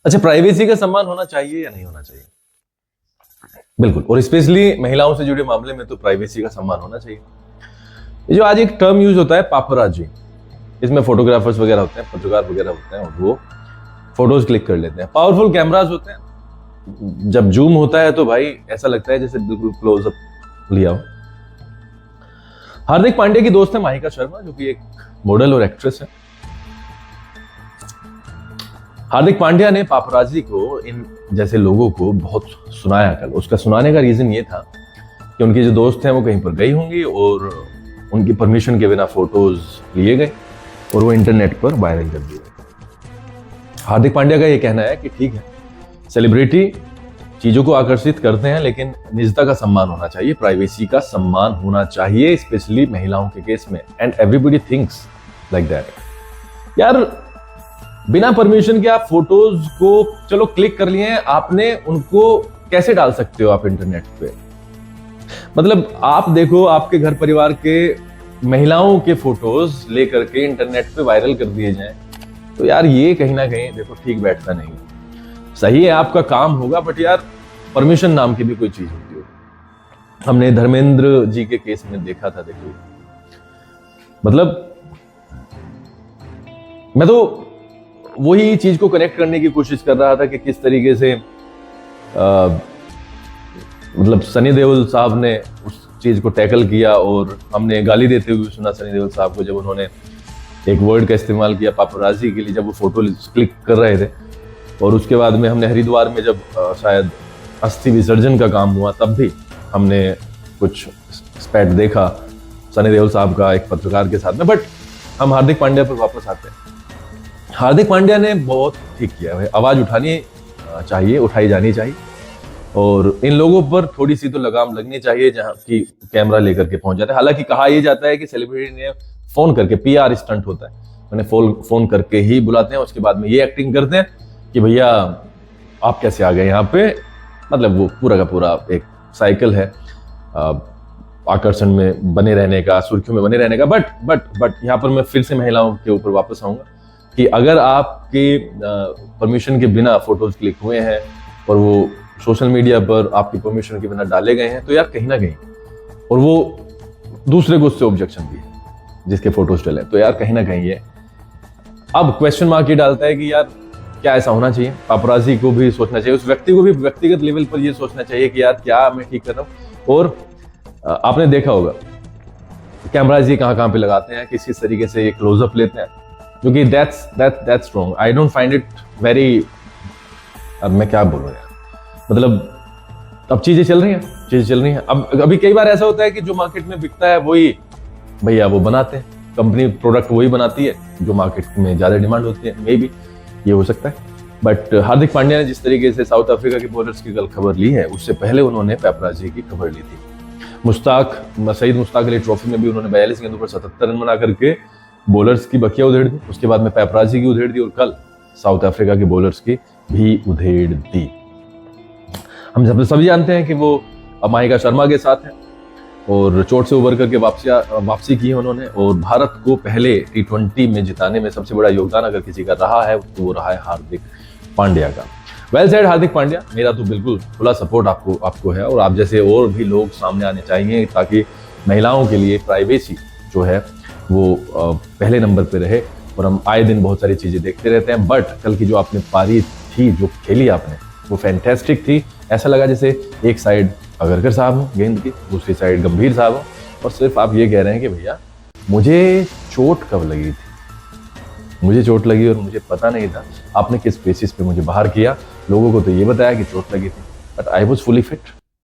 अच्छा, प्राइवेसी का सम्मान होना चाहिए या नहीं होना चाहिए? बिल्कुल, और स्पेशली महिलाओं से जुड़े मामले में तो प्राइवेसी का सम्मान होना चाहिए। ये जो आज एक टर्म यूज होता है पापराजी, इसमें फोटोग्राफर्स वगैरह होते हैं, पत्रकार वगैरह होते हैं और वो फोटोज क्लिक कर लेते हैं। पावरफुल कैमराज होते हैं, जब जूम होता है तो भाई ऐसा लगता है जैसे बिल्कुल क्लोजअप लिया हो। हार्दिक पांड्या की दोस्त है माहिका शर्मा, जो कि एक मॉडल और एक्ट्रेस है। हार्दिक पांड्या ने पापराजी को, इन जैसे लोगों को बहुत सुनाया कल। उसका सुनाने का रीजन ये था कि उनके जो दोस्त हैं वो कहीं पर गई होंगी और उनकी परमिशन के बिना फोटोज लिए गए और वो इंटरनेट पर वायरल कर दिए गए। हार्दिक पांड्या का ये कहना है कि ठीक है, सेलिब्रिटी चीजों को आकर्षित करते हैं, लेकिन निजता का सम्मान होना चाहिए, प्राइवेसी का सम्मान होना चाहिए, स्पेशली महिलाओं के केस में। And everybody thinks like that. यार, बिना परमिशन के आप फोटोज को चलो क्लिक कर लिए हैं, आपने उनको कैसे डाल सकते हो आप इंटरनेट पे? मतलब आप देखो, आपके घर परिवार के महिलाओं के फोटोज लेकर के इंटरनेट पे वायरल कर दिए जाएं, तो यार ये कहीं ना कहीं देखो ठीक बैठता नहीं। सही है, आपका काम होगा, बट यार परमिशन नाम की भी कोई चीज होती है। हमने धर्मेंद्र जी के केस में देखा था। देखिए, मतलब मैं तो वही चीज को कनेक्ट करने की कोशिश कर रहा था कि किस तरीके से मतलब सनी देओल साहब ने उस चीज को टैकल किया और हमने गाली देते हुए सुना सनी देओल साहब को, जब उन्होंने एक वर्ड का इस्तेमाल किया पापराजी के लिए, जब वो फोटो क्लिक कर रहे थे। और उसके बाद में हमने हरिद्वार में जब शायद अस्थि विसर्जन का काम हुआ, तब भी हमने कुछ स्पैट देखा सनी देओल साहब का एक पत्रकार के साथ में। बट हम हार्दिक पांड्या पर वापस आते हैं। हार्दिक पांड्या ने बहुत ठीक किया है, आवाज उठानी चाहिए, उठाई जानी चाहिए, और इन लोगों पर थोड़ी सी तो लगाम लगनी चाहिए जहां की कैमरा लेकर के पहुंच जाते हैं। हालांकि कहा यह जाता है कि सेलिब्रिटी ने फोन करके, पीआर स्टंट होता है, उन्हें फोन करके ही बुलाते हैं, उसके बाद में ये एक्टिंग करते हैं कि भैया आप कैसे आ गए यहाँ पे। मतलब वो पूरा का पूरा एक साइकिल है आकर्षण में बने रहने का, सुर्खियों में बने रहने का। बट यहाँ पर मैं फिर से महिलाओं के ऊपर वापस आऊंगा कि अगर आपके परमिशन के बिना फोटोज क्लिक हुए हैं और वो सोशल मीडिया पर आपकी परमिशन के बिना डाले गए हैं, तो यार कहीं ना कहीं, और वो दूसरे को उससे ऑब्जेक्शन भी है जिसके फोटोज डले, तो यार कहीं ना कहीं ये अब क्वेश्चन मार्क ये डालता है कि यार क्या ऐसा होना चाहिए? पापराजी को भी सोचना चाहिए, उस व्यक्ति को भी व्यक्तिगत लेवल पर ये सोचना चाहिए कि यार क्या मैं ठीक कर रहा हूँ। और आपने देखा होगा कैमराज ये कहाँ पे लगाते हैं, किस किस तरीके से ये क्लोजअप लेते हैं, जो कि that's wrong. I don't find it very, अब मैं क्या बोलूँ यार, मतलब अब चीजें चल रही हैं। अब अभी कई बार ऐसा होता है कि जो मार्केट में बिकता है वही भैया वो बनाते हैं, कंपनी प्रोडक्ट वही बनाती है जो मार्केट में ज्यादा डिमांड होती है। मे बी ये हो सकता है। बट हार्दिक पांड्या ने जिस तरीके से साउथ अफ्रीका के बॉलर्स की कल खबर ली है, उससे पहले उन्होंने पापराजी की खबर ली थी। शहीद मुश्ताक अली ट्रॉफी में भी उन्होंने 42 गेंदों पर 77 रन बना करके बॉलर्स की बकिया उधेड़ दी, उसके बाद में पापराजी की उधेड़ दी, और कल साउथ अफ्रीका के बॉलर्स की भी उधेड़ दी। हम सभी जानते हैं कि वो माहिका शर्मा के साथ है और चोट से उबर करके वापसी की है उन्होंने, और भारत को पहले T20 में जिताने में सबसे बड़ा योगदान अगर किसी का रहा है तो वो रहा है हार्दिक पांड्या का। वेल सेड हार्दिक पांड्या, मेरा तो बिल्कुल खुला सपोर्ट आपको है, और आप जैसे और भी लोग सामने आने चाहिए ताकि महिलाओं के लिए प्राइवेसी जो है वो पहले नंबर पे रहे। और हम आए दिन बहुत सारी चीजें देखते रहते हैं, बट कल की जो आपने पारी थी, जो खेली आपने, वो फैंटेस्टिक थी। ऐसा लगा जैसे एक साइड अगरकर साहब हो गेंद की, दूसरी साइड गंभीर साहब हो, और सिर्फ आप ये कह रहे हैं कि भैया मुझे चोट कब लगी थी, मुझे चोट लगी और मुझे पता नहीं था, आपने किस बेसिस पे मुझे बाहर किया। लोगों को तो ये बताया कि चोट लगी थी, but I was fully fit.